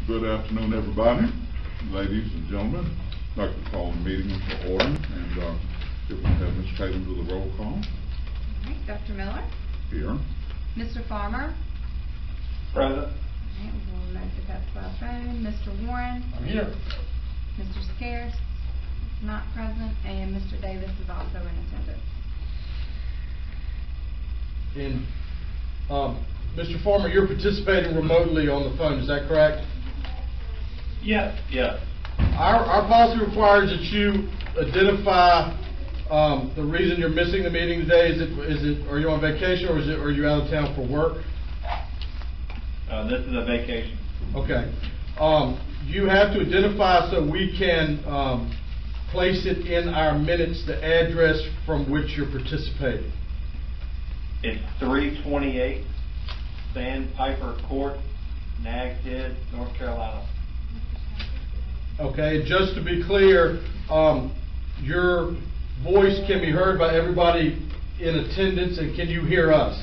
Good afternoon, everybody, ladies and gentlemen. I'd like to call the meeting to order, and if we have Ms. CHATHAM do the roll call. All right, Dr. Miller. Here. Mr. Farmer. Present. All right, we'll note that that's by phone. Mr. Warren. I'm here. Mr. Scarce is not present, and Mr. Davis is also in attendance. And Mr. Farmer, you're participating remotely on the phone, is that correct? Yes. Our policy requires that you identify the reason you're missing the meeting today. Are you on vacation, or are you out of town for work? This is a vacation. Okay. You have to identify so we can place it in our minutes the address from which you're participating. It's 328 Sandpiper Court, Nags Head, North Carolina. Okay, just to be clear, your voice can be heard by everybody in attendance, and can you hear us?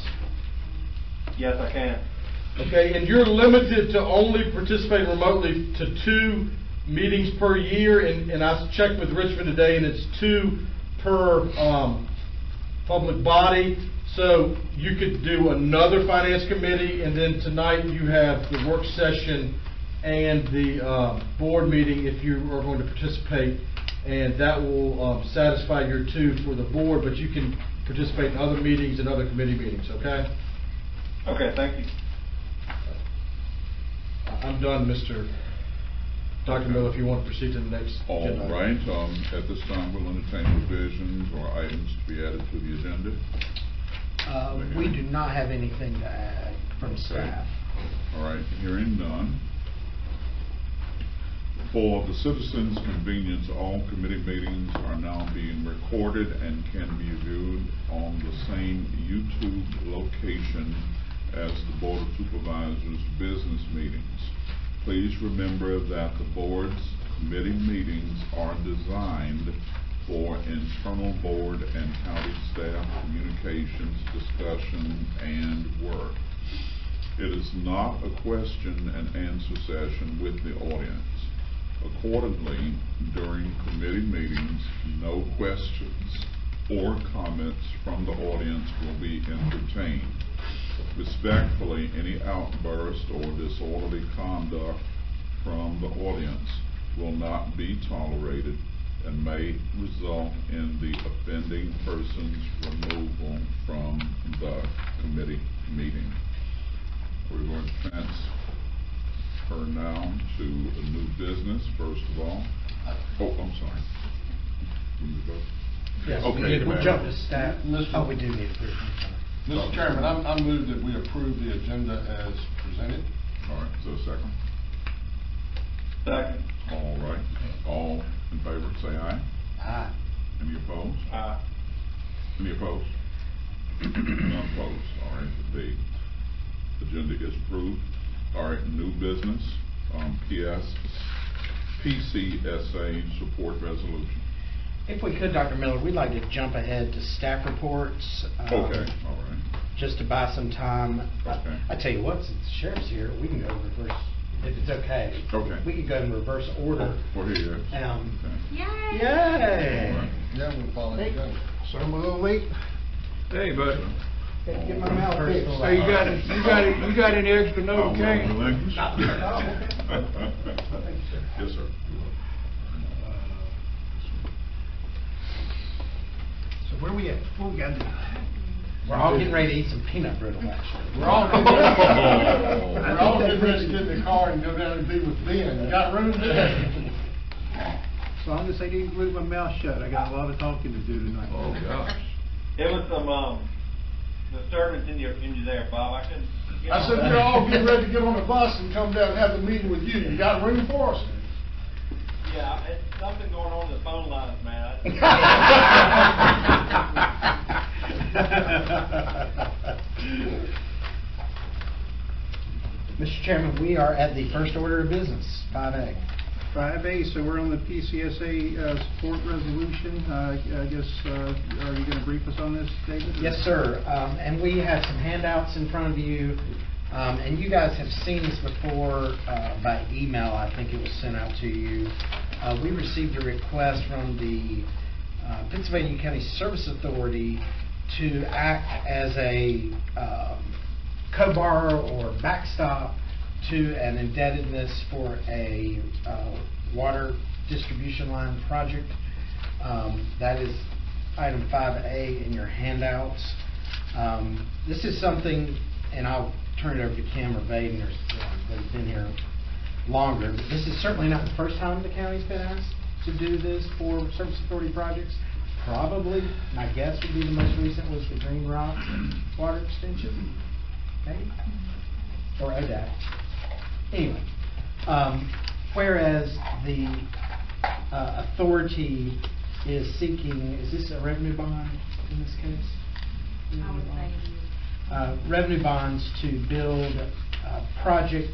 Yes, I can. Okay, and you're limited to only participating remotely to 2 meetings per year, and I checked with Richmond today, and it's 2 per public body. So you could do another finance committee, and then tonight you have the work session and the board meeting if you are going to participate, and that will satisfy your 2 for the board, but you can participate in other meetings and other committee meetings, okay? Okay, thank you. I'm done, Dr. Miller, if you want to proceed to the next agenda. All right. At this time, we'll entertain revisions or items to be added to the agenda. We do not have anything to add from staff. All right, hearing none. For the citizens' convenience, all committee meetings are now being recorded and can be viewed on the same YouTube location as the Board of Supervisors business meetings. Please remember that the board's committee meetings are designed for internal board and county staff communications, discussion, and work. It is not a question and answer session with the audience. Accordingly, during committee meetings, no questions or comments from the audience will be entertained. Respectfully, any outburst or disorderly conduct from the audience will not be tolerated and may result in the offending person's removal from the committee meeting. We're going to transfer now to a new business, first of all. Oh, I'm sorry. You need to vote? Yes, Okay, we'll jump to staff. Mr. Oh, we do need approval. Mr. Chairman, I move that we approve the agenda as presented. All right, is there a second? Second. All right, all in favor, say aye. Aye. Any opposed? Aye. Any opposed? None opposed. All right, the agenda is approved. All right, new business, PCSA support resolution. If we could, Dr. Miller, we'd like to jump ahead to staff reports. Okay, all right. Just to buy some time. Okay. I tell you what, since the sheriff's here, we can go reverse, if it's okay. Okay. We can go in reverse order. For here. Okay. Yay! Yay! Right. Yeah, we'll follow Hey. you guys. So I'm a little late. Hey, buddy. Get my mouth fixed. So you got any extra Oh, notification? relinquish? Oh, Yes, sir. So where we at? What we got to do? We're all getting ready to eat some peanut brittle, actually. We're all getting ready to get in the car and go down and be with Ben. You got room there? So I'm just saying, you can leave my mouth shut. I got a lot of talking to do tonight. Oh, gosh. It was some disturbance in you there, Bob. I couldn't get I said, on we're all getting ready to get on the bus and come down and have the meeting with you. You got room for us? Yeah, it's something going on in the phone lines, man. Mr. Chairman, we are at the first order of business, 5A. 5A, so we're on the PCSA support resolution. I guess, are you going to brief us on this, David? Yes, sir. And we have some handouts in front of you. And you guys have seen this before by email. I think it was sent out to you. We received a request from the Pittsylvania County Service Authority to act as a co-borrower or backstop to an indebtedness for a water distribution line project. That is item 5A in your handouts. This is something, and I'll turn it over to Kim or Vaden, that has been here longer, but this is certainly not the first time the county's been asked to do this for Service Authority projects. Probably, my guess would be the most recent was the Green Rock water extension, maybe, or ODAC. Anyway, whereas the authority is seeking, is this a revenue bond in this case? I would say Revenue bonds to build a project.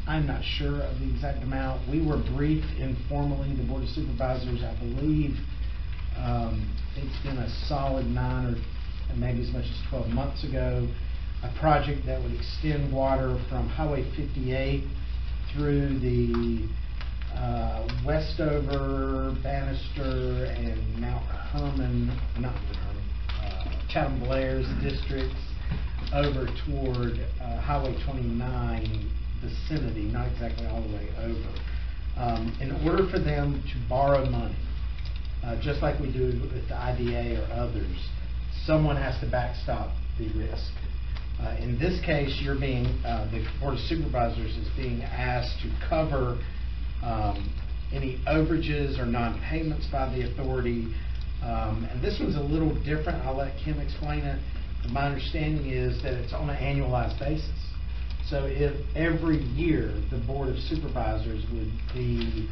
I'm not sure of the exact amount. We were briefed informally, the Board of Supervisors, I believe it's been a solid 9 or maybe as much as 12 months ago, a project that would extend water from Highway 58 through the Westover, Bannister, and Mount Herman, not Mount Herman, Chatham Blair's districts over toward Highway 29 vicinity, not exactly all the way over. In order for them to borrow money, just like we do with the IDA or others, someone has to backstop the risk. In this case, you're being, the Board of Supervisors is being asked to cover any overages or non-payments by the authority. And this one's a little different. I'll let Kim explain it. But my understanding is that it's on an annualized basis. So if every year the Board of Supervisors would be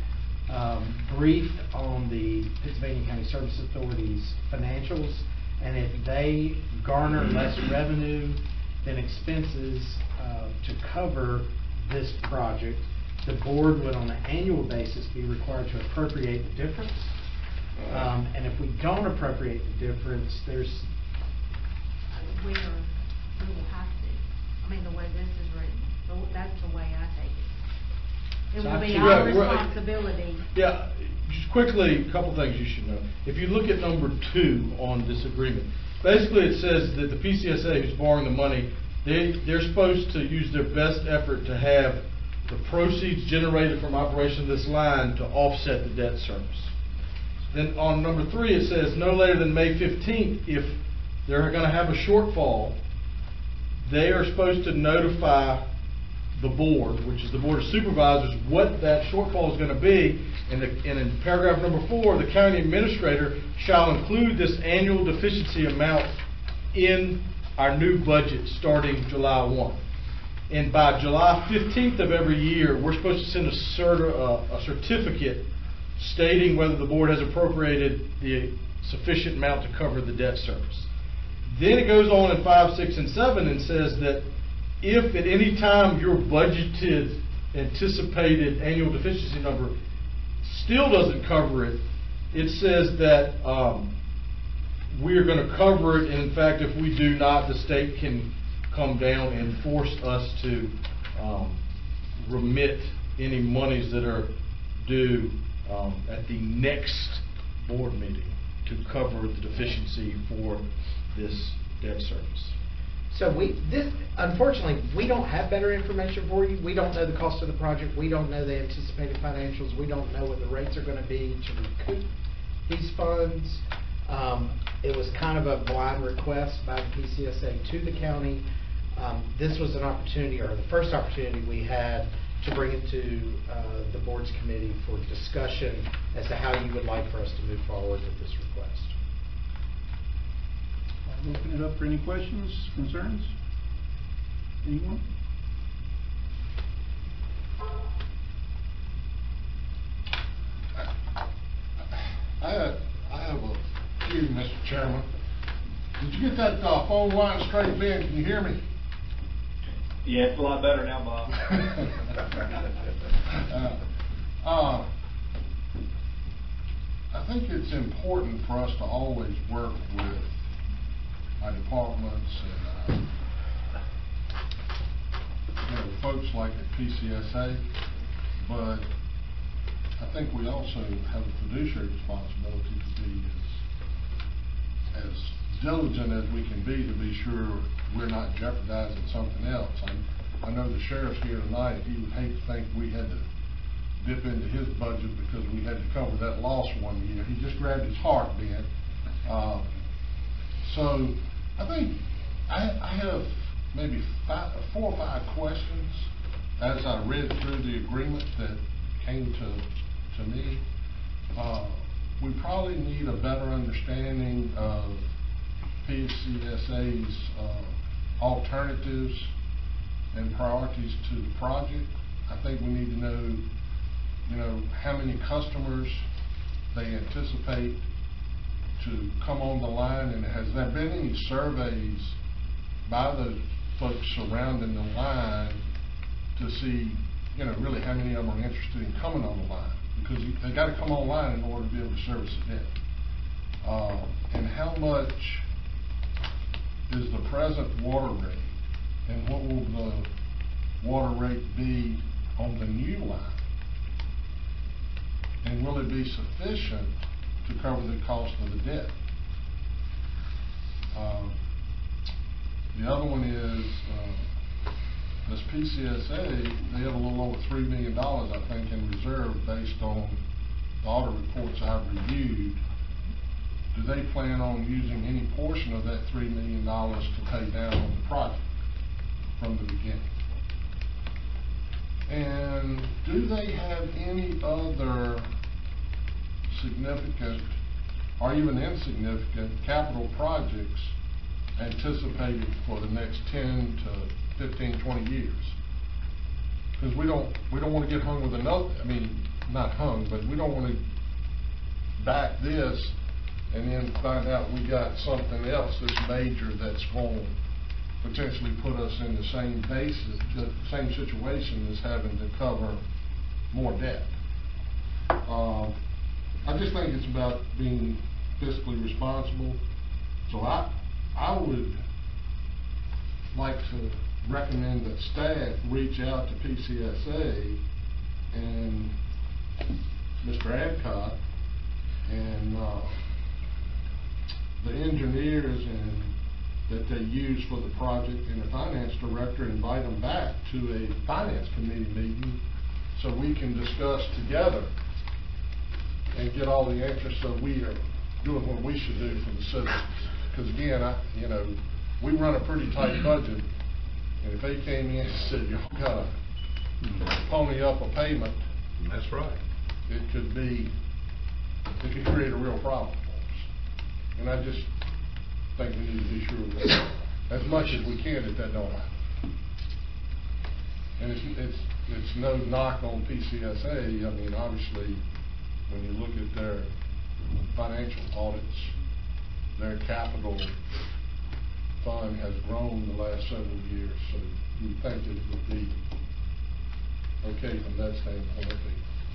briefed on the Pittsylvania County Service Authority's financials, and if they garner less revenue than expenses to cover this project, the board would on an annual basis be required to appropriate the difference. And if we don't appropriate the difference, there's... We will have to. I mean, the way this is written, that's the way I take it. It will be our responsibility. Yeah, just quickly, a couple things you should know. If you look at number 2 on this agreement, basically it says that the PCSA who's borrowing the money, they're supposed to use their best effort to have the proceeds generated from operation of this line to offset the debt service. Then on number 3, it says no later than May 15th, if they're going to have a shortfall, they are supposed to notify the board, which is the Board of Supervisors, what that shortfall is going to be. And in paragraph number 4, the county administrator shall include this annual deficiency amount in our new budget starting July 1. And by July 15th of every year, we're supposed to send a certificate stating whether the board has appropriated the sufficient amount to cover the debt service. Then it goes on in 5, 6, and 7 and says that if at any time your budgeted anticipated annual deficiency number still doesn't cover it, it says that we are going to cover it, and in fact, if we do not, the state can come down and force us to remit any monies that are due at the next board meeting to cover the deficiency for this debt service. So unfortunately, we don't have better information for you. We don't know the cost of the project. We don't know the anticipated financials. We don't know what the rates are going to be to recoup these funds. It was kind of a blind request by the PCSA to the county. This was an opportunity, or the first opportunity we had, to bring it to the board's committee for discussion as to how you would like for us to move forward with this request. I'll open it up for any questions, concerns? Anyone? I have a few, Mr. Chairman. Did you get that phone line straight, Ben? Can you hear me? Yeah, it's a lot better now, Bob. I think it's important for us to always work with our departments and folks like at PCSA, but I think we also have a fiduciary responsibility to be as diligent as we can be to be sure we're not jeopardizing something else. I know the sheriff's here tonight. He would hate to think we had to dip into his budget because we had to cover that loss one year. He just grabbed his heart then. So I think I have maybe 4 or 5 questions as I read through the agreement that came to me. We probably need a better understanding of PCSA's alternatives and priorities to the project. I think we need to know, how many customers they anticipate to come on the line, and has there been any surveys by those folks surrounding the line to see, really how many of them are interested in coming on the line? Because they got to come online in order to be able to service the debt. And how much is the present water rate, and what will the water rate be on the new line? And will it be sufficient to cover the cost of the debt? The other one is, this PCSA, they have a little over $3 million, I think, in reserve based on the audit reports I've reviewed. Do they plan on using any portion of that $3 million to pay down on the project from the beginning? And do they have any other significant or even insignificant capital projects anticipated for the next 10 to 15, 20 years? Because we don't want to get hung with another, not hung, but we don't want to back this and then find out we got something else that's major that's going to potentially put us in the same basis, the same situation as having to cover more debt. I just think it's about being fiscally responsible. So I would like to recommend that staff reach out to PCSA and Mr. Adcock and the engineers that they use for the project, and the finance director, invite them back to a finance committee meeting so we can discuss together and get all the answers, so we are doing what we should do for the citizens. Because again, we run a pretty tight budget, and if they came in and said, y'all gotta pony up a payment, that's right, it could create a real problem for us. And I just think we need to be sure that as much as we can that don't happen. And it's no knock on PCSA. Obviously, when you look at their financial audits, their capital fund has grown the last several years, so you would think it would be okay from that standpoint.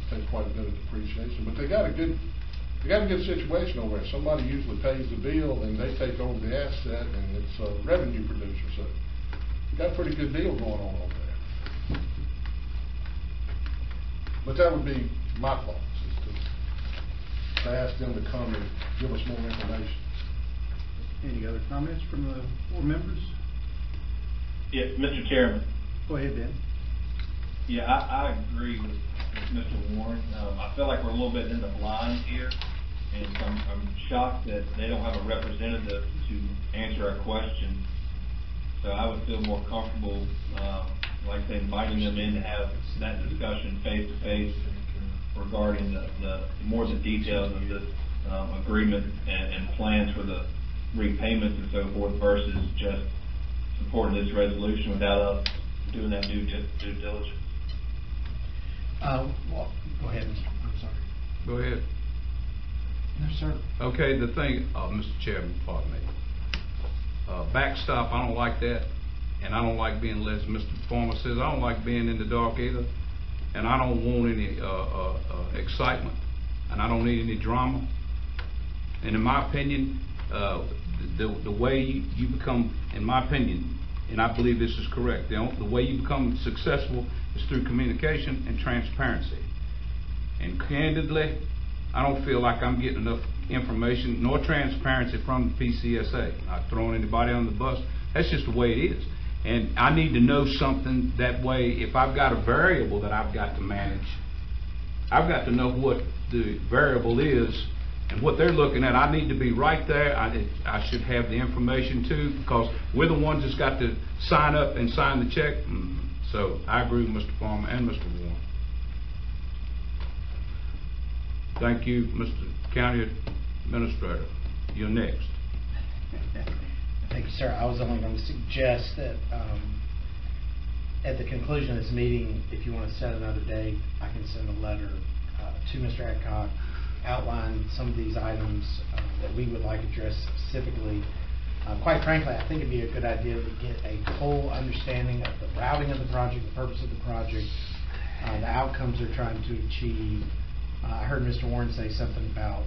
They take quite a bit of depreciation, but they got a good situation over there. Somebody usually pays the bill and they take over the asset, and it's a revenue producer, so you got a pretty good deal going on over there. But that would be my thoughts, is to ask them to come and give us more information. Any other comments from the board members? Yeah, Mr. Chairman. Go ahead, Ben. Yeah, I agree with Mr. Warren. I feel like we're a little bit in the blind here, and I'm shocked that they don't have a representative to answer our questions. So I would feel more comfortable, like I said, inviting them in to have that discussion face to face regarding the details of this agreement and plans for the repayments and so forth, versus just supporting this resolution without us doing that due diligence. Well, go ahead, I'm sorry. Go ahead. No, sir. Okay, the thing, Mr. Chairman, pardon me. Backstop, I don't like that, and I don't like being, as Mr. Performer says, I don't like being in the dark either, and I don't want any excitement, and I don't need any drama. And in my opinion, the way you become, in my opinion, and I believe this is correct. The way you become successful is through communication and transparency. And candidly, I don't feel like I'm getting enough information nor transparency from the PCSA. Not throwing anybody on the bus. That's just the way it is. And I need to know something that way. If I've got a variable that I've got to manage, I've got to know what the variable is and what they're looking at. I need to be right there. I should have the information too, because we're the ones that's got to sign up and sign the check. So I agree with Mr. Farmer and Mr. Warren. Thank you, Mr. County Administrator. You're next. Thank you, sir. I was only going to suggest that at the conclusion of this meeting, if you want to set another date, I can send a letter to Mr. Adcock, outline some of these items that we would like addressed specifically. Quite frankly, I think it'd be a good idea to get a full understanding of the routing of the project, the purpose of the project, the outcomes they're trying to achieve. I heard Mr. Warren say something about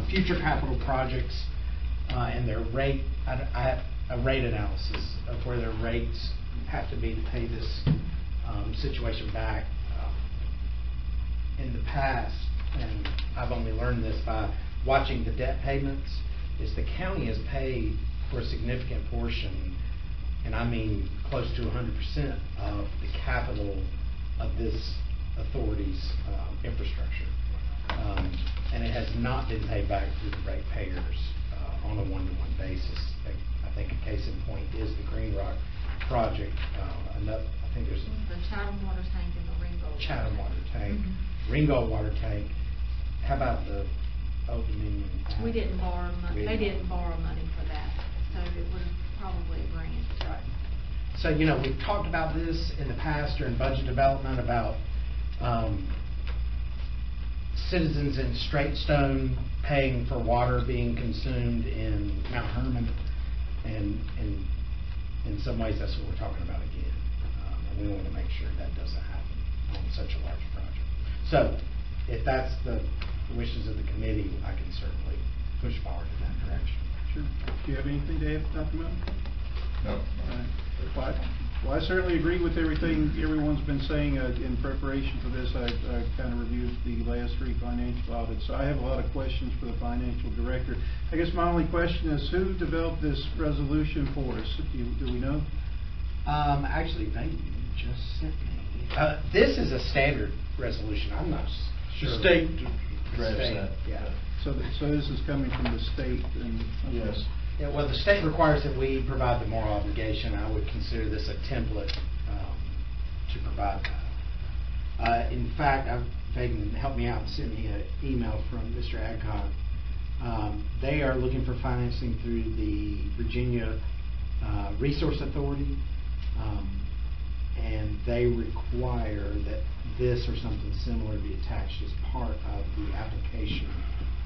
future capital projects and their rate, a rate analysis of where their rates have to be to pay this situation back. In the past, and I've only learned this by watching the debt payments, is the county has paid for a significant portion, and I mean close to 100% of the capital of this authority's infrastructure. And it has not been paid back through the ratepayers on a one-to-one basis. I think a case in point is the Green Rock project. I think there's The Chatham water tank and the Ringgold. Chatham water tank, Ringgold water tank. How about the Old Dominion? We didn't borrow money. They didn't borrow. borrow money for that, so it was probably a grant. Right. So, you know, we've talked about this in the past during budget development about citizens in Straight Stone paying for water being consumed in Mount Herman, and in some ways that's what we're talking about again. And we want to make sure that doesn't happen on such a large project. So if that's the wishes of the committee, I can certainly push forward in that direction. Sure. Do you have anything to add, Dr. Miller? No. All right. Well, I certainly agree with everything everyone's been saying in preparation for this. I kind of reviewed the last 3 financial audits. So I have a lot of questions for the financial director. I guess my only question is, who developed this resolution for us? Do we know? Actually, they just sent me. This is a standard resolution. I'm not sure. The state drafts that. Yeah. So this is coming from the state and. Okay. Yes. Yeah, well, the state requires that we provide the moral obligation. I would consider this a template to provide that. In fact, they can help me out and send me an email from Mr. Adcock. They are looking for financing through the Virginia Resource Authority, and they require that this or something similar be attached as part of the application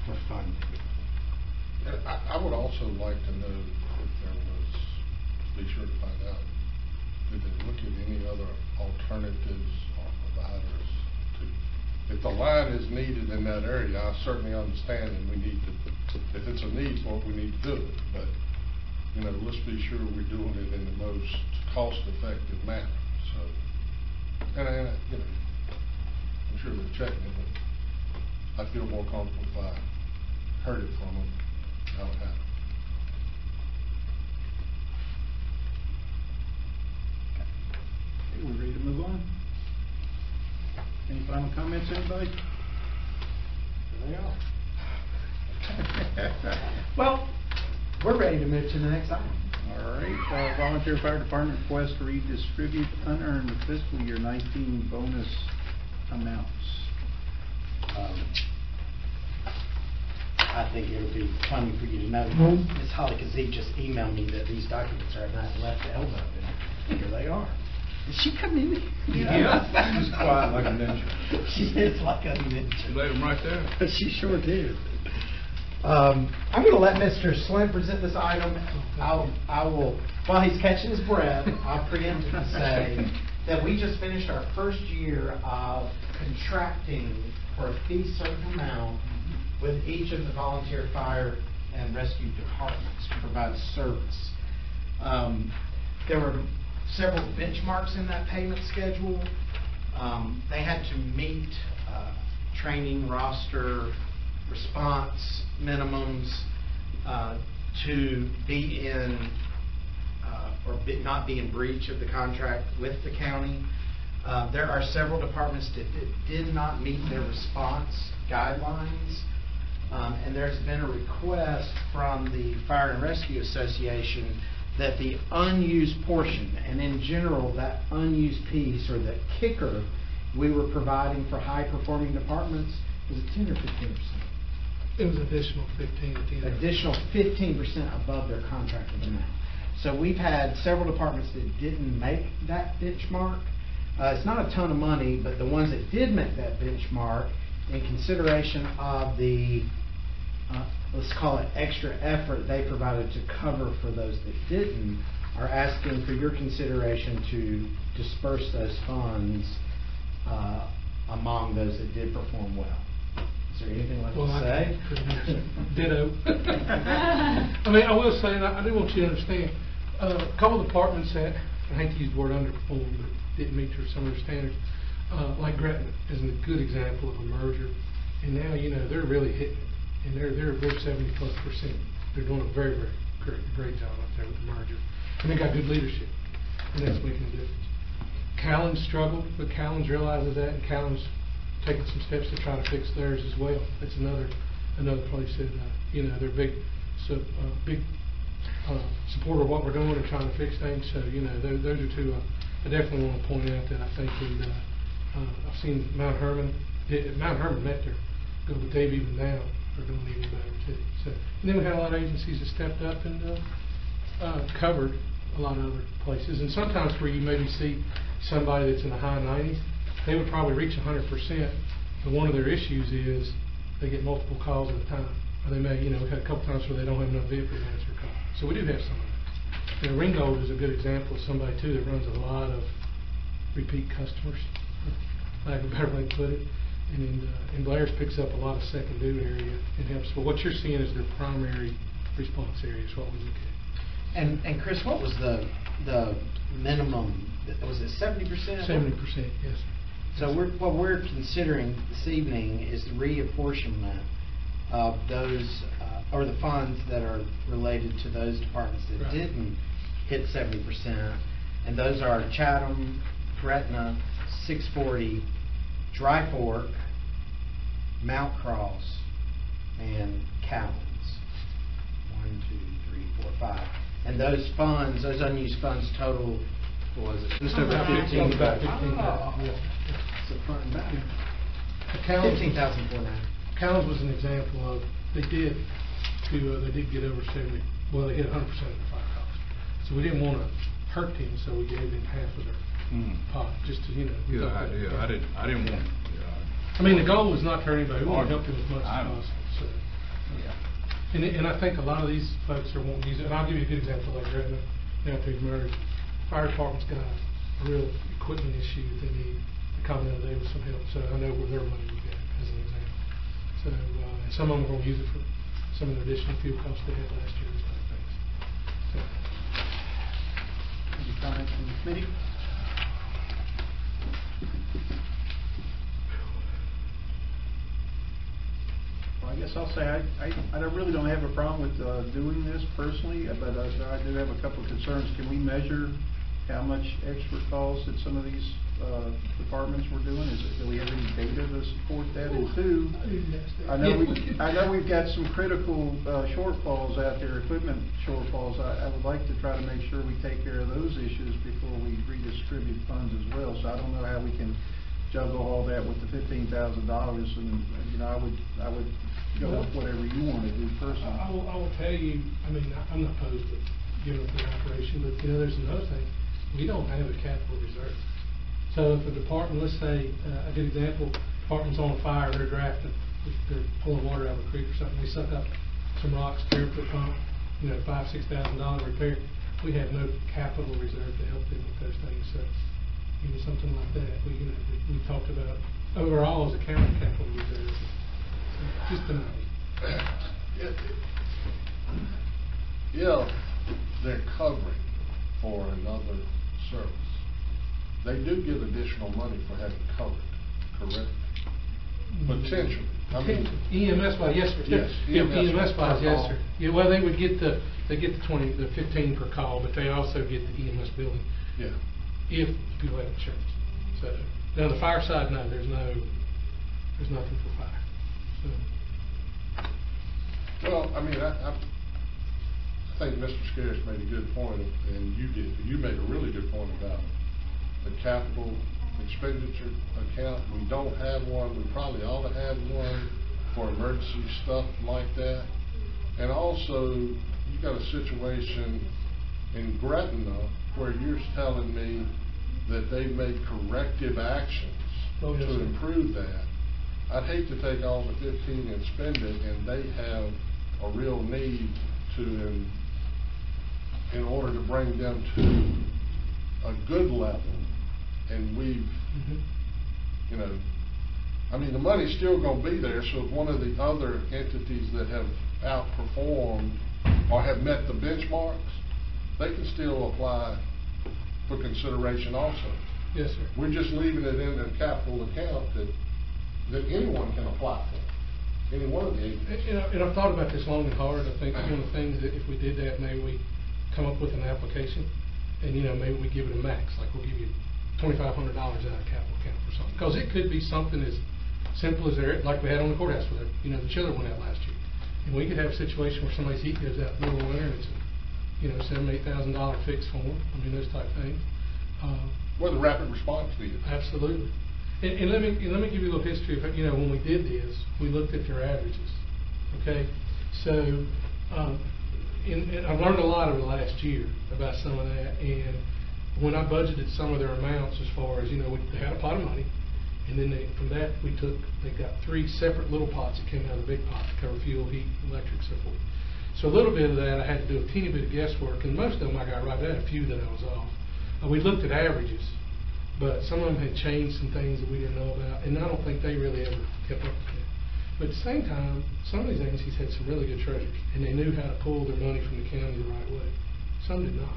for funding. I would also like to know if there was, to be sure to find out, did they look at any other alternatives or providers to, if the line is needed in that area, I certainly understand and we need to, if it's a need for it, we need to do it. But, you know, let's be sure we're doing it in the most cost-effective manner. So, and you know, I'm sure they're checking it, but I feel more comfortable if I heard it from them. How it happened. Okay, we're ready to move on. Any final comments, anybody? There they are. Well, we're ready to move to the next item. All right, volunteer fire department request to redistribute unearned fiscal year 19 bonus amounts. I think it'll be funny for you to know, Ms. Holly Kazee just emailed me that these documents are not left to Elmo, and here they are. Did she come in? Yeah. She's quiet like a ninja. She is like a ninja. You laid them right there. She sure did. I'm going to let Mr. Slint present this item. I will, while he's catching his breath, I'll preemptively say that we just finished our first year of contracting for a fee certain amount with each of the volunteer fire and rescue departments to provide service. There were several benchmarks in that payment schedule. They had to meet training, roster, response minimums to be in not be in breach of the contract with the county. There are several departments that did not meet their response guidelines. And there's been a request from the Fire and Rescue Association that the unused portion, and in general, that unused piece or the kicker we were providing for high-performing departments, was it 10 or 15%? It was additional 15 at the end. Additional 15% above their contracted amount. So we've had several departments that didn't make that benchmark. It's not a ton of money, but the ones that did make that benchmark, in consideration of the, let's call it extra effort they provided to cover for those that didn't, are asking for your consideration to disperse those funds among those that did perform well. Is there anything left to say? Ditto. I mean, I will say, and I do want you to understand, a couple of departments that, I hate to use the word underperformed, but didn't meet some of their standards, like Gretna is a good example of a merger. And now, they're really hitting it. And they're 70+%. They're doing a very, very great job out there with the merger. And they got good leadership. And that's making a difference. Callan's struggled, but Callan's realizes that, and Callan's taking some steps to try to fix theirs as well. That's another place that, they're big supporter of what we're doing and trying to fix things. So, those are two I definitely want to point out that I think I've seen Mount Hermon met their go, but they've even now are doing even better too. So, and then we had a lot of agencies that stepped up and covered a lot of other places. And sometimes where you maybe see somebody that's in the high 90s, they would probably reach 100%. But one of their issues is they get multiple calls at a time. Or they may, we've had a couple times where they don't have enough vehicles to answer calls. So we do have some of that. Ringgold is a good example of somebody too that runs a lot of repeat customers, lack of a better way to put it. And Blair's picks up a lot of second due area and helps. But what you're seeing is their primary response area is what we look at. And Chris, what was the minimum? Was it 70%? 70%, yes. So what we're considering this evening is the reapportionment of those, or the funds that are related to those departments that right. didn't hit 70%. And those are Chatham, Gretna, 640, Dry Fork, Mount Cross, and Cowens. 1, 2, 3, 4, 5. And those funds, those unused funds total, what was it? Just over 15. About 15,000. Yeah. So front and back. 15,049. 15,490. Cowens was an example of they did get over 70. Well, they hit 100% of their fire costs. So we didn't want to hurt them, so we gave them half of their pot, just to Good idea. I didn't want. I mean, the goal was not to hurt anybody. We want to help them as much as possible. So, Yeah. And I think a lot of these folks are wanting to use it. And I'll give you a good example, like Gretna, now through merge. Fire department's got a real equipment issue that they need to come in today with some help. So I know where their money will go, as an example. So, and some of them are going to use it for some of the additional fuel costs they had last year, those kind of things. So. Any comments from the committee? Well, I guess I'll say I really don't have a problem with doing this personally, but I do have a couple of concerns. Can we measure how much extra calls that some of these departments were doing? Do we have any data to support that? And two, I know we've got some critical shortfalls out there, equipment shortfalls. I would like to try to make sure we take care of those issues before we redistribute funds as well. So I don't know how we can juggle all that with the $15,000, and I would go with whatever you want to do personally. I will tell you, I mean, I'm not opposed to giving up the operation, but there's another thing. We don't have a capital reserve. So if a department, let's say, a good example, department's on a fire, they're drafting, they're pulling water out of a creek or something, they suck up some rocks, tear up the pump, $5,000, $6,000 repair. We have no capital reserve to help them with those things. So, something like that. We talked about overall as a county capital reserve. So just an idea. Yeah, they're covering for another service. They do get additional money for having covered, correct? Potentially. I mean, EMS wise, yes, sir. Yes, EMS wise, per yes, call. sir. Yeah, well, they would get the 15 per call, but they also get the EMS billing yeah. if people have insurance. So, now the fire side, no, there's nothing for fire. So. Well, I mean, I think Mr. Scarce made a good point, and you did. You made a really good point about the capital expenditure account. We don't have one. We probably ought to have one for emergency stuff like that. And also, you got a situation in Gretna where you're telling me that they've made corrective actions Oh, yes, to sir. improve that. I'd hate to take all the 15 and spend it, and they have a real need to, in order to bring them to a good level, and we've, you know, I mean, the money's still gonna be there, so if one of the other entities that have outperformed or have met the benchmarks, they can still apply for consideration also. Yes, sir. We're just leaving it in a capital account that anyone can apply for, any one of the agencies. And I've thought about this long and hard. I think one of the things that if we did that, maybe we come up with an application, and maybe we give it a max, like we'll give you $2,500 out of capital account for something. Because it could be something as simple as like we had on the courthouse where the chiller went out last year. And we could have a situation where somebody's heat goes out in the middle of winter and it's a $7,000, $8,000 fix for them. I mean, those type things. Well, the rapid response fee. Absolutely. And let me give you a little history of, when we did this, we looked at their averages. Okay? So, and I've learned a lot over the last year about some of that. And when I budgeted some of their amounts as far as, they had a pot of money. And then from that, they got 3 separate little pots that came out of the big pot to cover fuel, heat, electric, so forth. So a little bit of that, I had to do a teeny bit of guesswork, and most of them I got right. I had a few that I was off. We looked at averages, but some of them had changed some things that we didn't know about, and I don't think they really ever kept up with it. But at the same time, some of these agencies had some really good treasurers, and they knew how to pull their money from the county the right way. Some did not.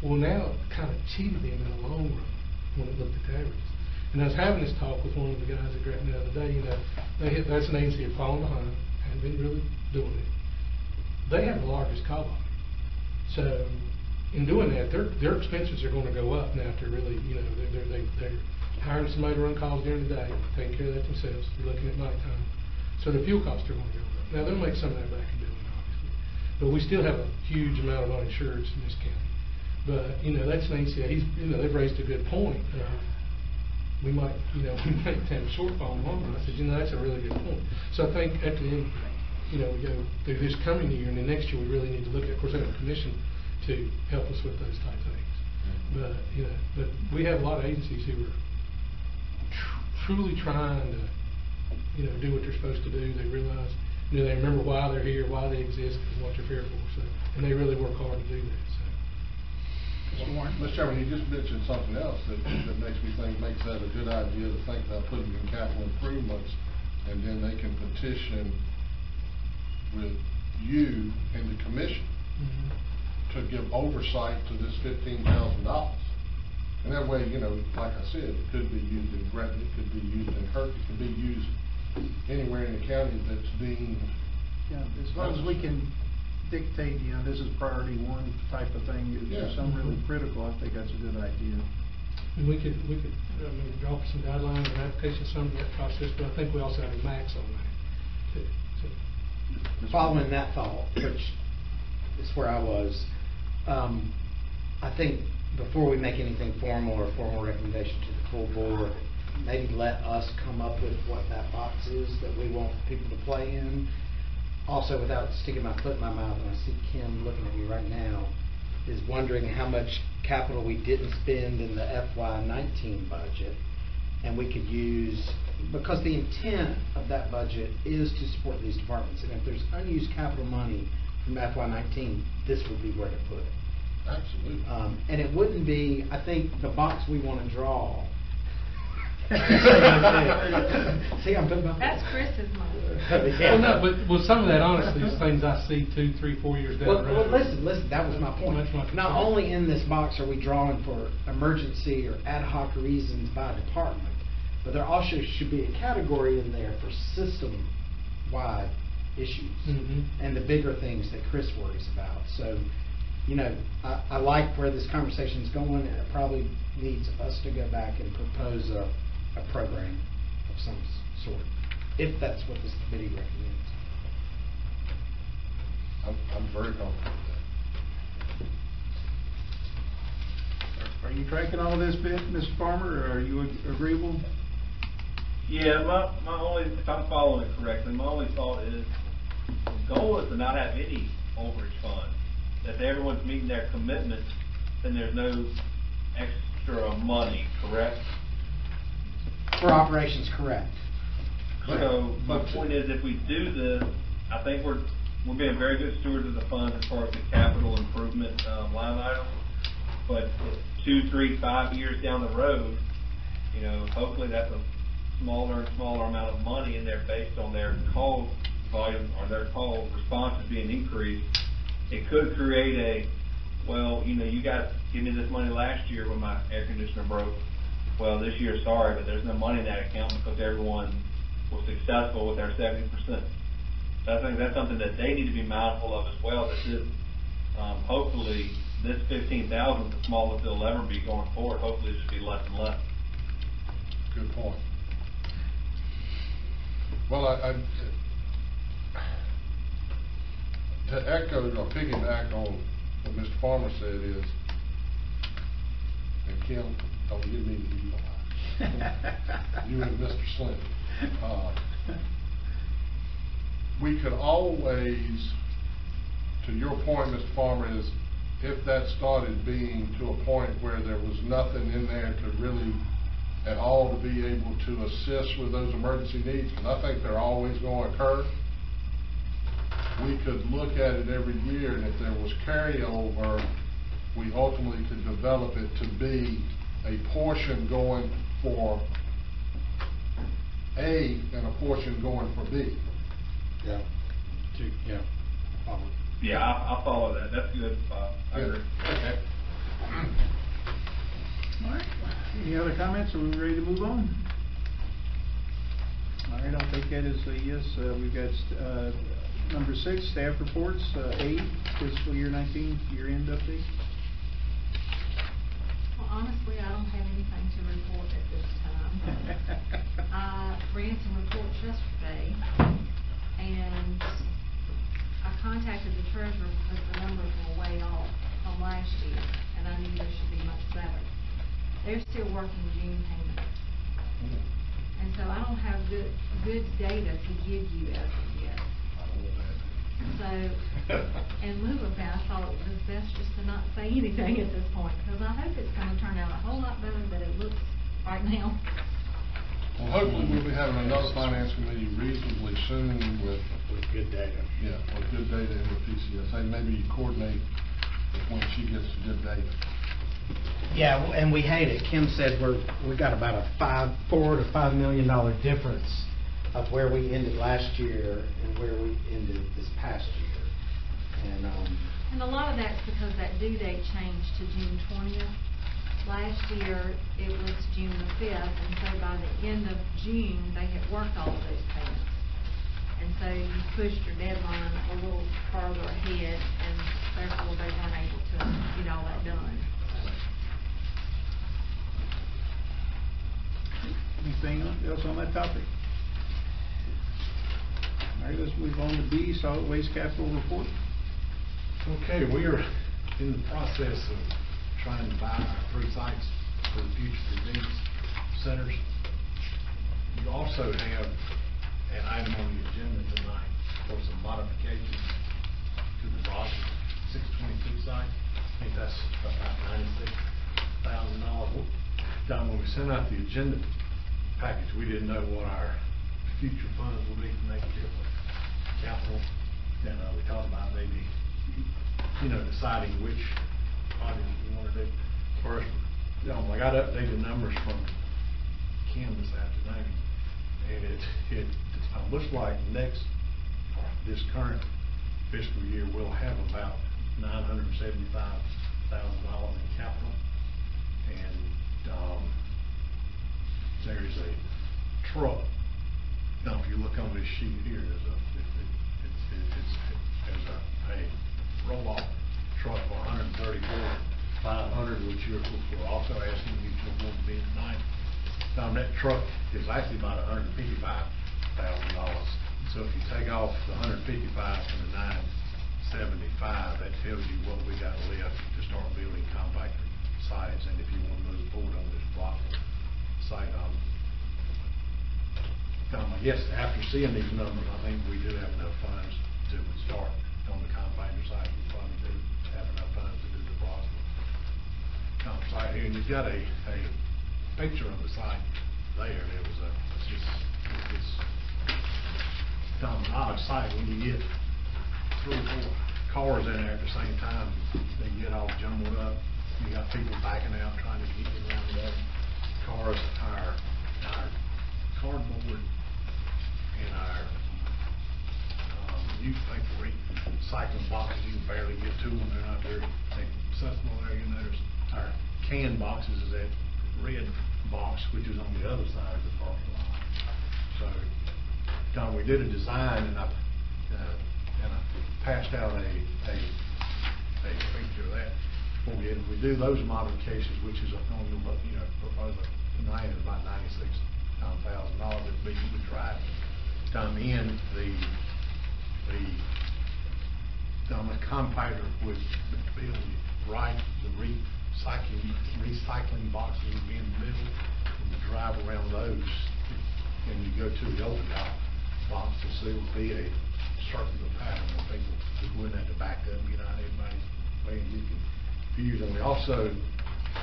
Well, now it kind of cheated them in the long run when it looked at the averages. And I was having this talk with one of the guys at Gretna the other day. That's an agency that had fallen behind, hadn't been really doing it. They have the largest call volume. So in doing that, their expenses are going to go up now. After really, they're hiring somebody to run calls during the day, taking care of that themselves. They're looking at nighttime, so the fuel costs are going to go up. Now they'll make some of that back in billing, obviously, but we still have a huge amount of uninsureds in this county. But that's an agency. They've raised a good point. We might have a shortfall in the long run. I said, that's a really good point. So I think at the end, we go through this coming year, and the next year we really need to look at. Of course, we have a commission to help us with those type things. But but we have a lot of agencies who are truly trying to do what they're supposed to do. They realize they remember why they're here, why they exist, and what they're here for. So, and they really work hard to do that. Mr. Chairman, you just mentioned something else that makes me think makes that a good idea to think about putting in capital improvements, and then they can petition with you and the commission to give oversight to this $15,000. And that way, like I said, it could be used in Gretna, it could be used in Kirk, it could be used anywhere in the county that's deemed. Yeah, as long as we can dictate, this is priority one type of thing. If there's something really critical, I think that's a good idea. And we could draw up some guidelines and application, some of that process, but I think we also have a max on that too. So. Following that thought, which is where I was, I think before we make anything formal or formal recommendation to the full board, maybe let us come up with what that box is that we want people to play in. Also, without sticking my foot in my mouth, and I see Kim looking at me right now, is wondering how much capital we didn't spend in the FY19 budget, and we could use, because the intent of that budget is to support these departments, and if there's unused capital money from FY19, this would be where to put it. Absolutely. And it wouldn't be, I think, the box we want to draw. See, I'm putting my. That's Chris's money. Well, no, but with some of that, honestly, is things I see 2, 3, 4 years down Well, the road. listen, that was my point. That's my Not concern. only in this box are we drawing for emergency or ad hoc reasons by department, but there also should be a category in there for system-wide issues. Mhm. And the bigger things that Chris worries about. So, you know, I like where this conversation is going, and it probably needs us to go back and propose a program of some sort, if that's what this committee recommends. I'm very comfortable with that. Are you tracking all of this, Mr. Farmer, or are you agreeable? Yeah, my only, if I'm following it correctly, my only thought is, the goal is to not have any overage fund. If everyone's meeting their commitments, then there's no extra money, correct? For operations, correct. So, my point is, if we do this, I think we're being very good stewards of the funds as far as the capital improvement, line item. But 2, 3, 5 years down the road, you know, hopefully that's a smaller and smaller amount of money, and they're based on their call volume or their call responses being increased. It could create a, well, you know, you guys give me this money last year when my air conditioner broke. Well, this year, sorry, but there's no money in that account because everyone was successful with their 70%. So I think that's something that they need to be mindful of as well, that this, hopefully, this 15,000 is the smallest it'll ever be going forward. Hopefully it should be less and less. Good point. Well, to echo or piggyback on what Mr. Farmer said is, and Kim, don't give me the deal. You and Mr. Slim. We could always, to your point, Mr. Farmer, is if that started being to a point where there was nothing in there to really at all to be able to assist with those emergency needs, because I think they're always going to occur, we could look at it every year, and if there was carryover, we ultimately could develop it to be a portion going for A and a portion going for B. Yeah. Yeah. Yeah, I'll follow that. That's good, Bob. I agree. Okay. All right. Any other comments? Are we ready to move on? All right, I'll take that as a yes. We've got number 6, staff reports. A, fiscal year 19 year-end update. Well, honestly, I don't have anything to report at this time. I ran some reports yesterday, and I contacted the treasurer because the numbers were way off from last year, and I knew there should be much better. They're still working June payments. And so I don't have good data to give you as of yet. So, in lieu of that, I thought it was best just to not say anything at this point, because I hope it's gonna turn out a whole lot better than it looks right now. Well, hopefully we'll be having another finance committee reasonably soon with good data. Yeah, with good data and with PCSA. Maybe you coordinate when she gets good data. Yeah, and we hate it. Kim said we got about a $4 to $5 million difference of where we ended last year and where we ended this past year. And a lot of that's because that due date changed to June 20th. Last year, it was June the 5th, and so by the end of June, they had worked all of those payments. And so you pushed your deadline a little further ahead, and therefore they weren't able to get all that done. Anything else on that topic? All right, let's move on to B, solid waste capital report. Okay, we are in the process of trying to buy our 3 sites for the future convenience centers. You also have an item on the agenda tonight for some modifications to the Rogers 622 site. I think that's about $96,000. Don, when we sent out the agenda package, we didn't know what our future funds would be for next year for capital. And we talked about maybe, deciding which projects we want to do first. I got updated numbers from Kim this afternoon, and it's looks like this current fiscal year, we'll have about $975,000 in capital. And, there's a truck. Now, if you look on this sheet here, there's a roll-off truck for $134,500, which we're also asking you to award bid tonight. Now, that truck is actually about $155,000. So if you take off the 155 from the 975, that tells you what we got left to start building compactor sites, and if you want to move forward on this block site, I guess after seeing these numbers, I think we do have enough funds to start on the compactor site. We probably do have enough funds to do the Brosville site here, and you've got a picture of the site there. It's an odd sight when you get 3 or 4 cars in there at the same time. They get all jumbled up. You got people backing out trying to get around the other cars. Our cardboard and our newspaper recycling boxes, you can barely get to them. They're not very accessible there. You notice our can boxes is that red box, which is on the other side of the parking lot. So, Tom, we did a design, and I passed out a picture of that. If we do those modifications, which is on the proposal tonight, is about $96,000. It'd be we drive down in the compactor would build right the recycling boxes would be in the middle, and you drive around those, and you go to the overtop box, and so it would be a circular pattern where people wouldn't have to back up and get out of everybody's way and get confused. And we also,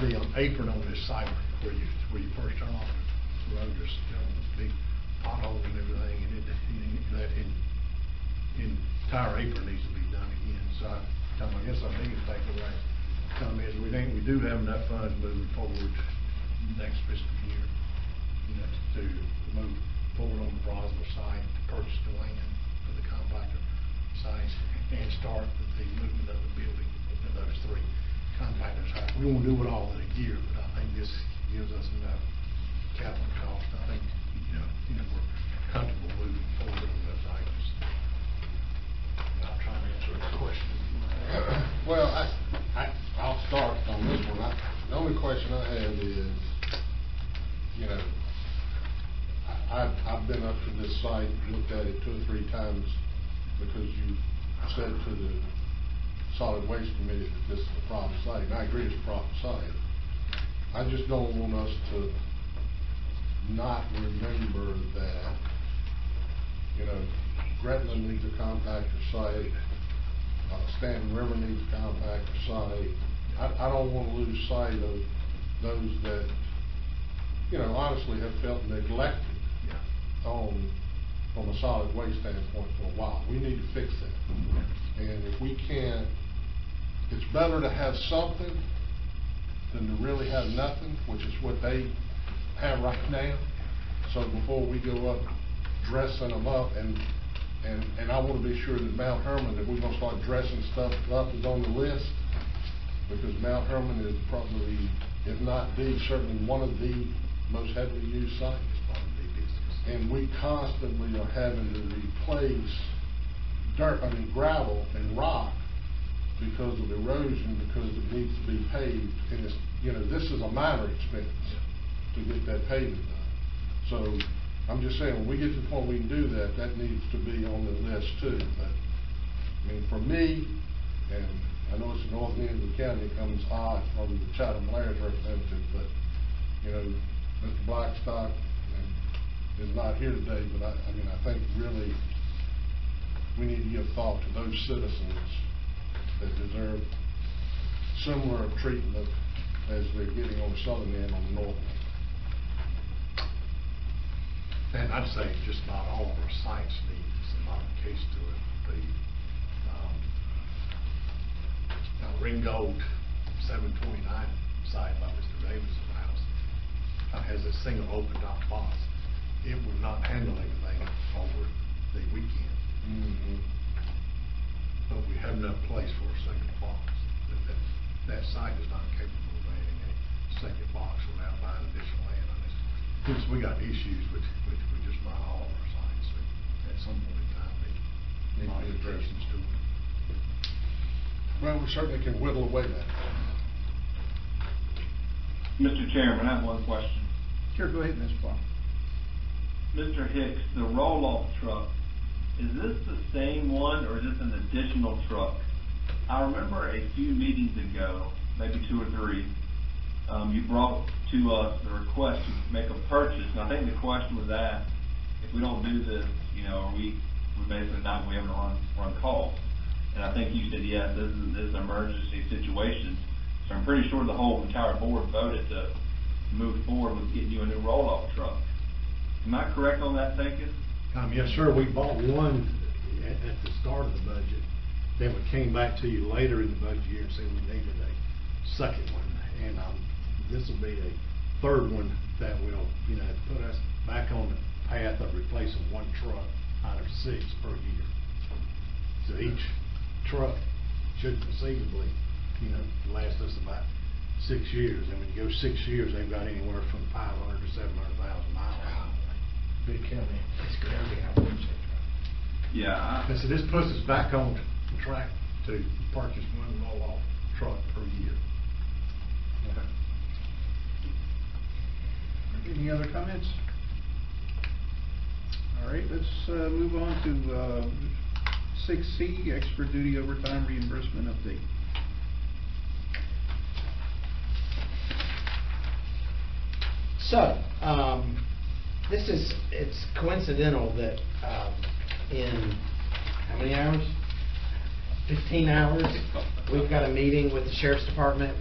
the apron on this site where you first turn off the road, there's a big pothole and everything, and that entire apron needs to be done again. So I guess our biggest takeaway is we think we do have enough funds moving forward next fiscal year, to move forward on the Brosville site, to purchase the land for the compactor sites, and start the movement of the building of those 3 compactor sites. We won't do it all in a year, but I think this gives us enough capital cost. I think, we're comfortable moving forward on those items. I'll try to answer the question. Well, I'll start on this one. The only question I have is, I've been up to this site, looked at it 2 or 3 times, because you said to the Solid Waste Committee that this is a problem site, and I agree it's a problem site. I just don't want us to not remember that, Gretna needs a compactor site, Stanton River needs a compactor site. I don't want to lose sight of those that, honestly have felt neglected from a solid waste standpoint for a while. We need to fix that. And if we can't, it's better to have something than to really have nothing, which is what they have right now. So before we go up dressing them up, and I want to be sure that Mount Hermon, that we're going to start dressing stuff up, is on the list, because Mount Hermon is probably, if not certainly one of the most heavily used sites. And we constantly are having to replace gravel and rock because of erosion, because it needs to be paved. And it's, this is a minor expense to get that paving done. So I'm just saying, when we get to the point we can do that, that needs to be on the list too. But for me, and I know it's the north end of the county, it comes odd from the Chatham Laird representative, but Mr. Blackstock is not here today, but I think really we need to give thought to those citizens that deserve similar treatment as they're getting on the southern end, on the north end. And I'd say just about all of our sites need some modification to it. The Ringgold 729 site by Mr. Davis' house has a single open top box. it would not handle anything over the weekend. But we have enough place for a second box. That site is not capable of adding a second box without buying additional land on this. Since we got issues with just about all of our sites, so at some point in time, they need modifications to it. Well, we certainly can whittle away that. Mr. Chairman, I have one question. Sure, go ahead, Mr. Clark. Mr. Hicks, the roll-off truck, is this the same one or is this an additional truck? I remember a few meetings ago, maybe 2 or 3, you brought to us the request to make a purchase, and I think the question was asked, if we don't do this, are we basically not going to be able to run calls? And I think you said, yes, this is an emergency situation. So I'm pretty sure the whole entire board voted to move forward with getting you a new roll-off truck. Am I correct on that thinking? Yes, sir, we bought one at the start of the budget. Then we came back to you later in the budget year and said we needed a second one. And this will be a third one that will, put us back on the path of replacing one truck out of 6 per year. So each truck should conceivably, last us about 6 years. And when you go 6 years, they've got anywhere from 500 to 700,000 miles. Big county. That's crazy. Yeah. And so this puts us back on track to purchase one roll-off truck per year. Any other comments? All right, let's move on to 6C, extra duty overtime reimbursement update. So, it's coincidental that in how many hours? 15 hours, we've got a meeting with the Sheriff's Department,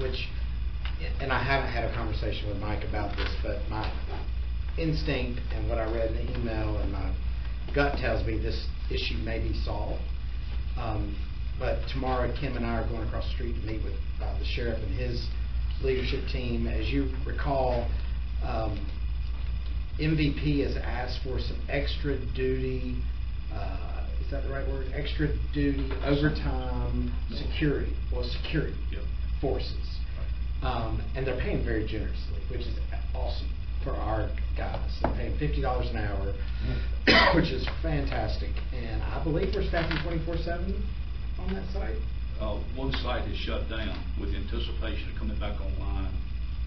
and I haven't had a conversation with Mike about this, but my instinct and what I read in the email and my gut tells me this issue may be solved. But tomorrow, Kim and I are going across the street to meet with the sheriff and his leadership team. As you recall, MVP has asked for some extra duty, is that the right word? Extra duty overtime security, forces. And they're paying very generously, which is awesome for our guys. They're paying $50 an hour, which is fantastic. And I believe we're staffing 24/7 on that site. One site is shut down with anticipation of coming back online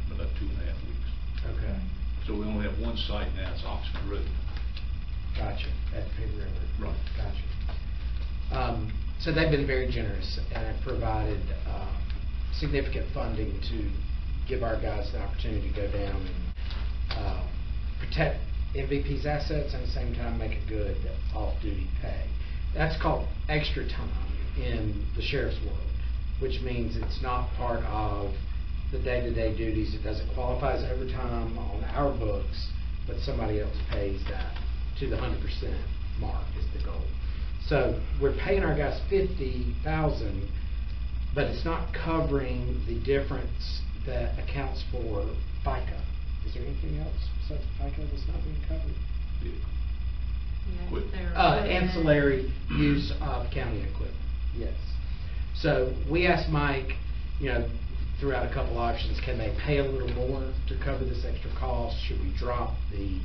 in about 2.5 weeks. Okay. So we only have one site now, it's Oxford Road. Gotcha, at Pig River. Right. Gotcha. So they've been very generous and have provided significant funding to give our guys the opportunity to go down and protect MVP's assets and at the same time make a good off-duty pay. That's called extra time in the sheriff's world, which means it's not part of the day-to-day duties. It doesn't qualify as overtime on our books, but somebody else pays that to the 100% mark is the goal. So we're paying our guys $50,000, but it's not covering the difference that accounts for FICA. Is there anything else besides FICA that's not being covered? Equipment. Ancillary use of county equipment, yes. So we asked Mike, throughout a couple options, can they pay a little more to cover this extra cost? Should we drop the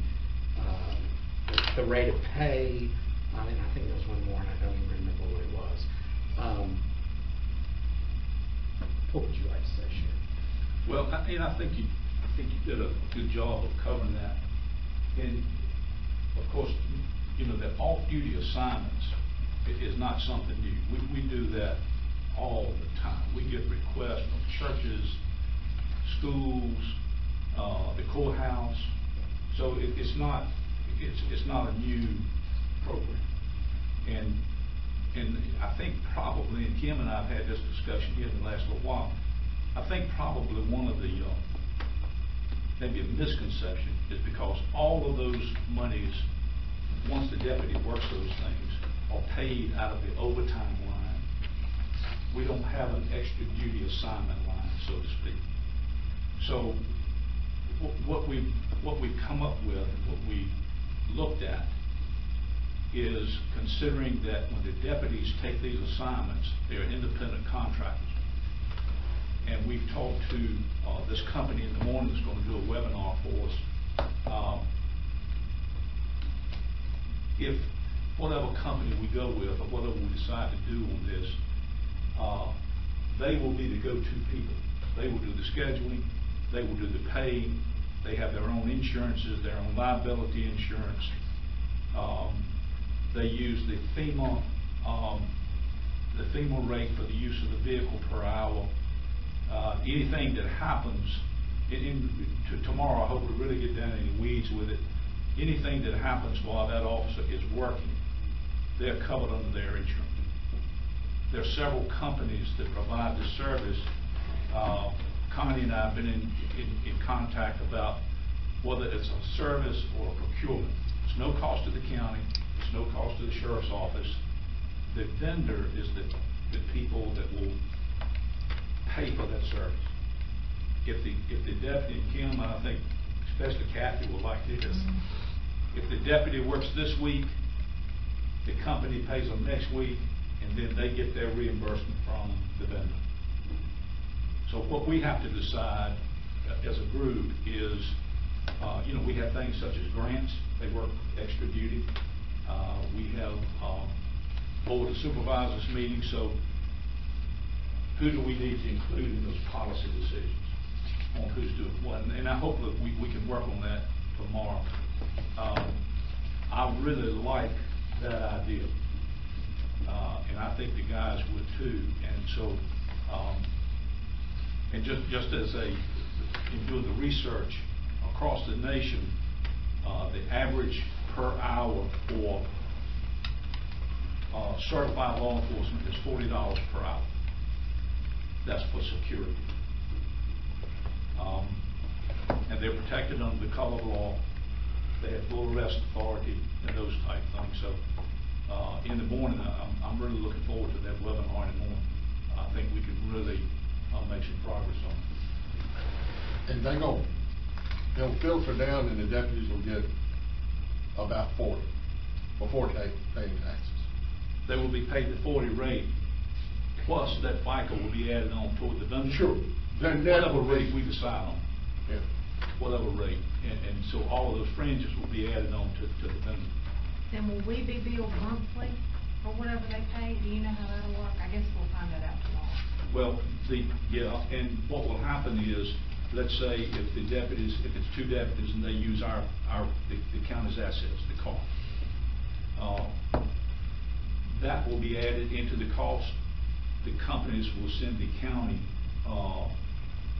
rate of pay? And I think there was one more, and I don't even remember what it was. What would you like to say, Sheriff? Well, I think you did a good job of covering that. And of course, the off-duty assignments is not something new. We do that all the time. We get requests from churches, schools, the courthouse. So it's not a new program. And I think probably, and Kim and I have had this discussion here in the last little while, I think probably one of the maybe a misconception is because all of those monies, once the deputy works those things, are paid out of the overtime line. We don't have an extra duty assignment line, so to speak. So what we've come up with, what we is considering that when the deputies take these assignments, they're independent contractors. And we've talked to this company in the morning that's going to do a webinar for us. If whatever company we go with or whatever we decide to do on this, they will be the go-to people. They will do the scheduling, they will do the pay, they have their own insurances, their own liability insurance. They use the FEMA rate for the use of the vehicle per hour. Anything that happens, tomorrow I hope we really get down in the weeds with it. Anything that happens while that officer is working, they're covered under their insurance. There are several companies that provide the service. Connie and I have been in contact about whether it's a service or a procurement. It's no cost to the county, it's no cost to the sheriff's office. The vendor is the people that will pay for that service. If the deputy, and Kim, I think especially Kathy will like this, if the deputy works this week, the company pays them next week, and then they get their reimbursement from the vendor. So what we have to decide as a group is, we have things such as grants, they work extra duty. We have board of supervisors meetings, so who do we need to include in those policy decisions on who's doing what? And I hope that we can work on that tomorrow. I really like that idea, and I think the guys would too. And so, and just as in doing the research across the nation, the average per hour for certified law enforcement is $40 per hour. That's for security. And they're protected under the color of law. They have full arrest authority and those type things. So in the morning, I'm really looking forward to that webinar in the morning. I think we can really make some progress on it. And they'll filter down, and the deputies will get about 40 before paying taxes. They will be paid the 40 rate, plus that FICA will be added on toward the vendor. Sure. Then whatever rate we decide on. Yeah. Whatever rate. And so all of those fringes will be added on to the vendor. Then will we be billed monthly for whatever they pay? Do you know how that'll work? I guess we'll find that out tomorrow. Well, and what will happen is, let's say if it's two deputies and they use the county's assets, the car, that will be added into the cost. The companies will send the county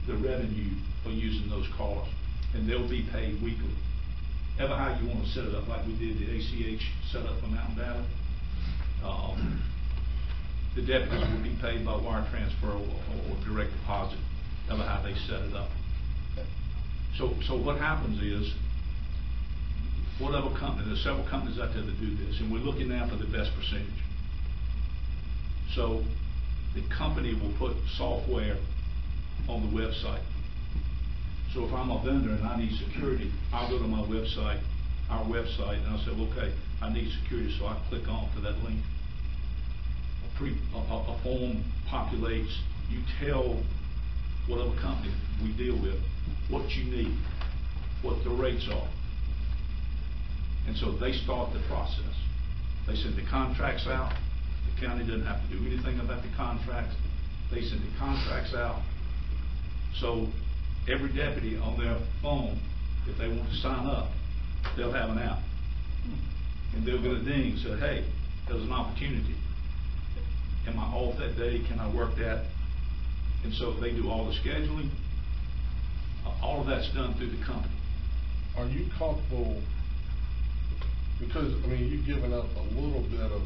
the revenue for using those cars, and they'll be paid weekly. Ever how you want to set it up, like we did the ACH setup for Mountain Valley. The deputies will be paid by wire transfer or direct deposit, ever how they set it up. So what happens is, whatever company, there's several companies out there that do this, and we're looking now for the best percentage. So the company will put software on the website. So if I'm a vendor and I need security, I'll go to my website, our website, and I'll say, okay, I need security, so I click on to that link. A form populates, you tell whatever company we deal with what you need, what the rates are. And so they start the process. They send the contracts out. The county doesn't have to do anything about the contracts. They send the contracts out. So every deputy on their phone, if they want to sign up, they'll have an app. And they'll get a ding, say, hey, there's an opportunity. Am I off that day? Can I work that? And so they do all the scheduling. All of that's done through the company. Are you comfortable, because, you've given up a little bit of,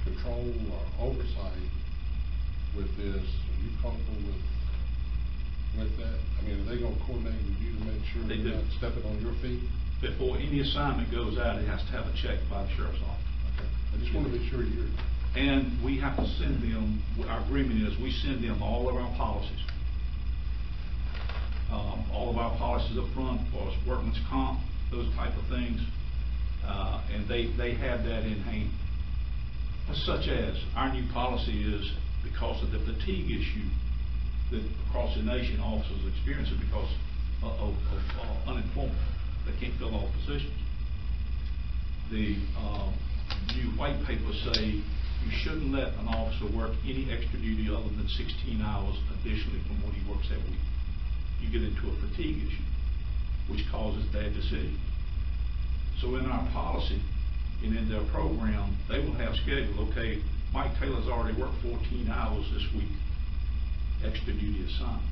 control or oversight with this. Are you comfortable with that? Are they going to coordinate with you to make sure They they're do. not stepping on your feet? Before any assignment goes out, it has to have a check by the sheriff's office. Okay. I just want to be sure you're... And we have to send them, our agreement is we send them all of our policies. All of our policies up front, for workman's comp, those type of things. And they have that in hand. Such as, our new policy is because of the fatigue issue that across the nation officers are experiencing because of unemployment. They can't fill all positions. The new white papers say you shouldn't let an officer work any extra duty other than 16 hours additionally from what he works that week. You get into a fatigue issue, which causes bad decisions. So in our policy and in their program, they will have scheduled, okay, Mike Taylor's already worked 14 hours this week, extra duty assigned.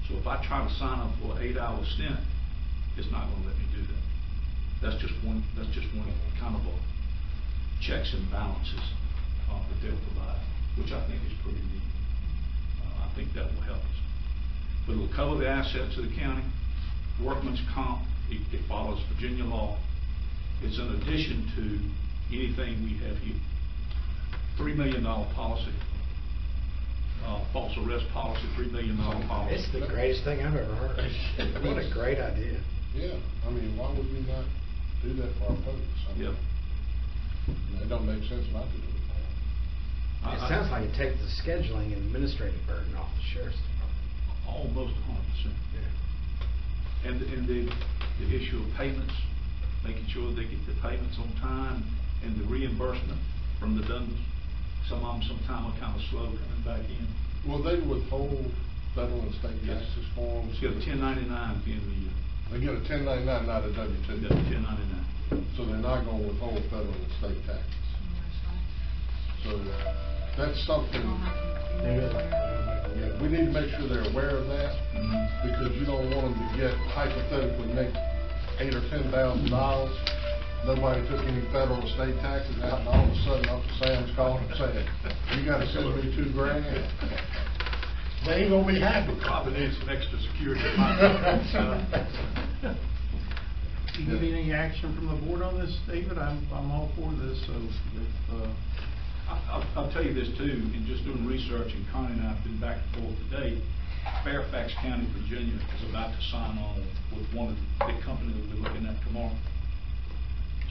So if I try to sign up for an 8-hour stint, it's not going to let me do that. That's just one kind of a checks and balances that they'll provide, which I think is pretty neat. I think that will help us. But it'll cover the assets of the county, workman's comp, it follows Virginia law. It's in addition to anything we have here. $3 million policy, false arrest policy, $3 million policy. It's the greatest thing I've ever heard. What a great idea. Yeah, I mean, why would we not do that for our folks? I mean, Yep. it don't make sense not to do it. It sounds like it takes the scheduling and administrative burden off the sheriff's department. Almost 100%. Yeah. And the issue of payments, making sure they get the payments on time, and the reimbursement from the donors. Some of them sometime are kind of slow coming back in. Will they withhold federal and state taxes for them? You get a 1099 at the end of the year. They get a 1099, not a W-2. You got a 1099. So they're not gonna withhold federal and state taxes. So that's something, yeah, we need to make sure they're aware of that, because you don't want them to get, hypothetically, make $8,000 or $10,000. Nobody took any federal or state taxes out, and all of a sudden, Uncle Sam's calling and saying, you gotta send me $2,000. They ain't gonna be happy. Probably need some extra security. Do you need any action from the board on this, David? I'm all for this, so if, I'll tell you this too, in just doing research, and Connie and I have been back and forth today, Fairfax County, Virginia is about to sign on with one of the big companies that we're looking at tomorrow.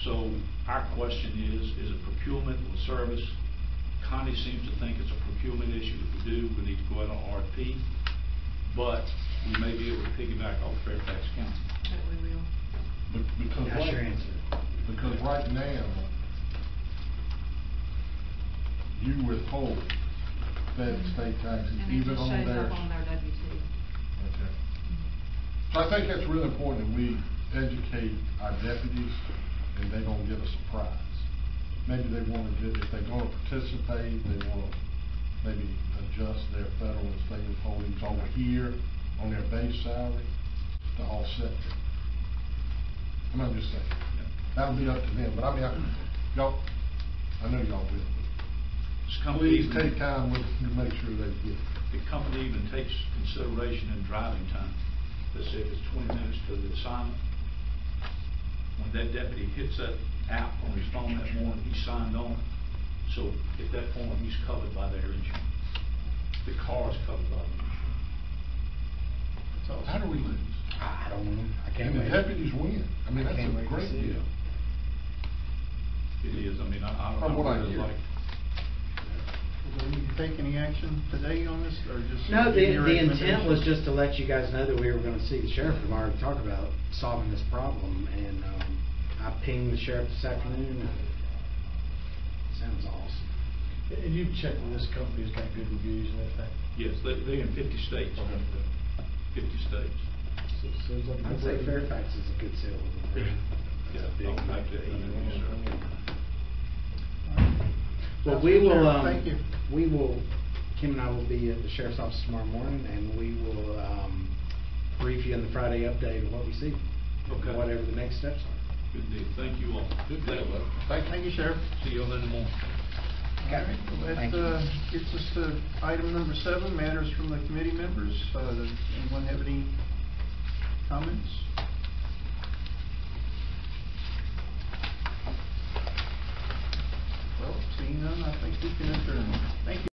So our question is it procurement or service? Connie seems to think it's a procurement issue. If we do, we need to go out on RFP, but we may be able to piggyback off Fairfax County. That we will. That's your answer. Because right now, you withhold fed and state taxes And it even just on shows theirs. up on their W-2. Okay. So I think that's really important that we educate our deputies and they don't get a surprise. Maybe they want to if they're going to participate, they want to maybe adjust their federal and state withholdings over here on their base salary to offset it. I'm just saying, that'll be up to them, but I mean, I know y'all will. This company Please take time with them to make sure they get it. The company even takes consideration in driving time. Let's say if it's 20 minutes to the assignment, when that deputy hits that app on his phone that morning, he signed on it. So at that point, he's covered by their insurance. The car is covered by the insurance. How do we lose? I don't know. I can't And the wait. deputies win. I mean, I that's can't a wait to great see it. deal. It is, I mean, I From what I really hear. like. do you take any action today on this, or just? No, give your the intent was recommendations? just to let you guys know that we were gonna see the sheriff tomorrow to talk about solving this problem, and, I pinged the sheriff this afternoon, and sounds awesome. And you've checked with this company, it's got good reviews and everything? Yes, they're in 50 states. 50 states. So it seems like a I'd say good- Fairfax is a good sale. Yeah, I'll make that easy. Well, we will, Thank you. Kim and I will be at the sheriff's office tomorrow morning, and we will, brief you on the Friday update of what we see. Okay. Whatever the next steps are. Good deal, thank you all. Good deal, bud. Thank you, Sheriff. See you all in the morning. All right, well, Thank you. that gets us to item number 7, matters from the committee members. Does anyone have any comments?